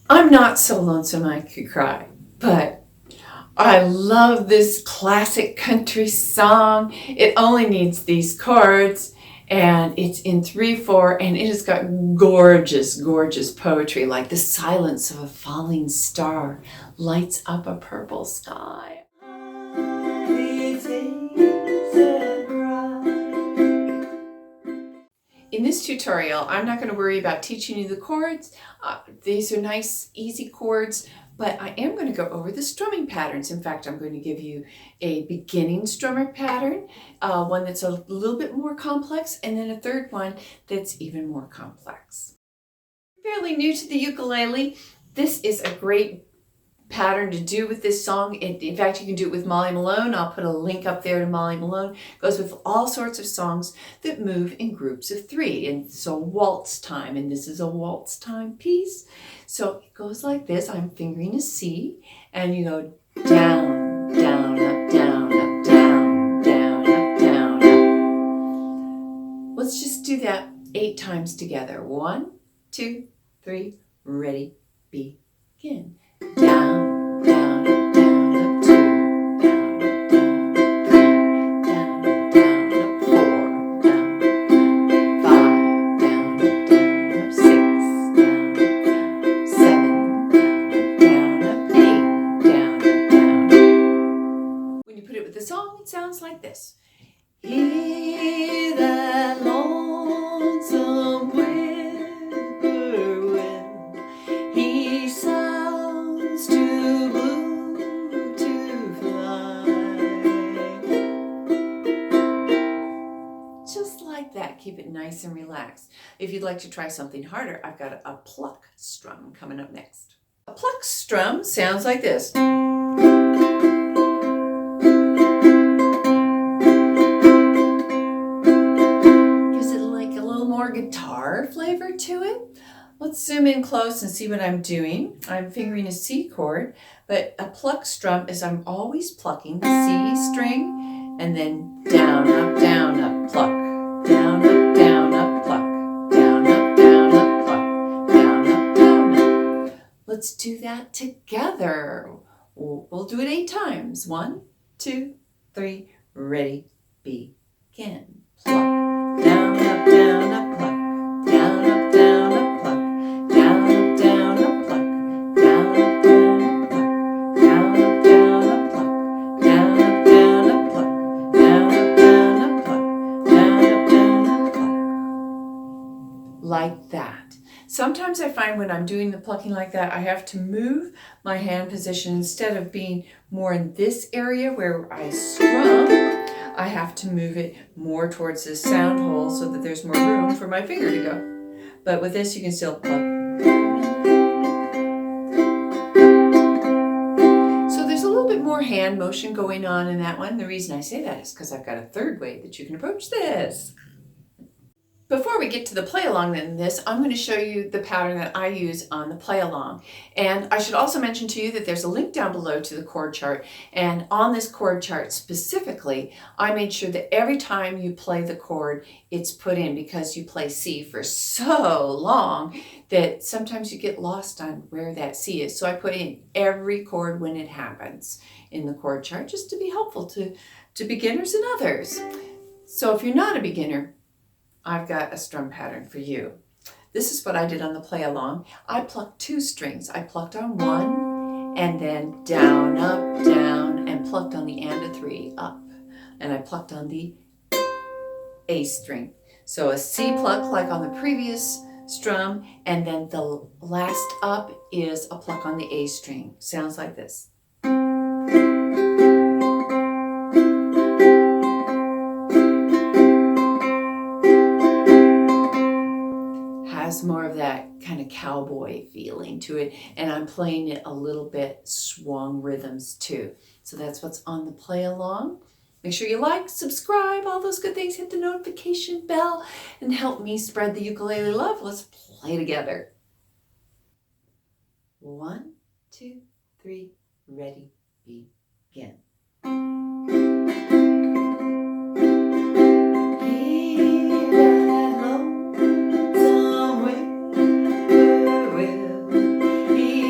I'm not so lonesome I could cry, but I love this classic country song. It only needs these chords, and it's in 3/4, and it has got gorgeous, gorgeous poetry, like the silence of a falling star lights up a purple sky. In this tutorial, I'm not going to worry about teaching you the chords. These are nice, easy chords, but I am going to go over the strumming patterns. In fact, I'm going to give you a beginning strummer pattern, one that's a little bit more complex, and then a third one that's even more complex. Fairly new to the ukulele, this is a great pattern to do with this song. In fact, you can do it with Molly Malone. I'll put a link up there to Molly Malone. It goes with all sorts of songs that move in groups of 3. And so waltz time, and this is a waltz time piece. So it goes like this. I'm fingering a C, and you go down, down, up, down, up, down, down, up, down, up. Let's just do that 8 times together. 1, 2, 3, ready, begin. Down, down, up, down, up, 2, down, up, down, up, 3, down, up, down, up, 4, down, up, 5, down, up, down, up, 6, down, up, down, up, 7, down, up, down, up, 8, down, up, down. When you put it with the song, it sounds like this. Hear that lonesome whippoorwill, he sounds too blue to fly. Just like that, keep it nice and relaxed. If you'd like to try something harder, I've got a pluck strum coming up next. A pluck strum sounds like this. Guitar flavor to it. Let's zoom in close and see what I'm doing. I'm fingering a C chord, but a pluck strum is I'm always plucking the C string and then down, up, pluck, down, up, pluck, down, up, pluck, down, up. Let's do that together. We'll do it 8 times. 1, 2, 3, ready, begin. Pluck, down, up, pluck. Like that. Sometimes I find when I'm doing the plucking like that, I have to move my hand position. Instead of being more in this area where I strum, I have to move it more towards this sound hole so that there's more room for my finger to go. But with this, you can still pluck. So there's a little bit more hand motion going on in that one. The reason I say that is because I've got a third way that you can approach this. Before we get to the play along in this, I'm going to show you the pattern that I use on the play along. And I should also mention to you that there's a link down below to the chord chart. And on this chord chart specifically, I made sure that every time you play the chord, it's put in, because you play C for so long that sometimes you get lost on where that C is. So I put in every chord when it happens in the chord chart, just to be helpful to beginners and others. So if you're not a beginner, I've got a strum pattern for you. This is what I did on the play along. I plucked 2 strings. I plucked on 1 and then down, up, down, and plucked on the and a 3 up. And I plucked on the A string. So a C pluck like on the previous strum, and then the last up is a pluck on the A string. Sounds like this. More of that kind of cowboy feeling to it, and I'm playing it a little bit swung rhythms too. So that's what's on the play along. Make sure you like, subscribe, all those good things. Hit the notification bell and help me spread the ukulele love. Let's play together. 1, 2, 3, ready, begin. He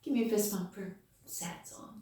Give me a fist bump for sad song.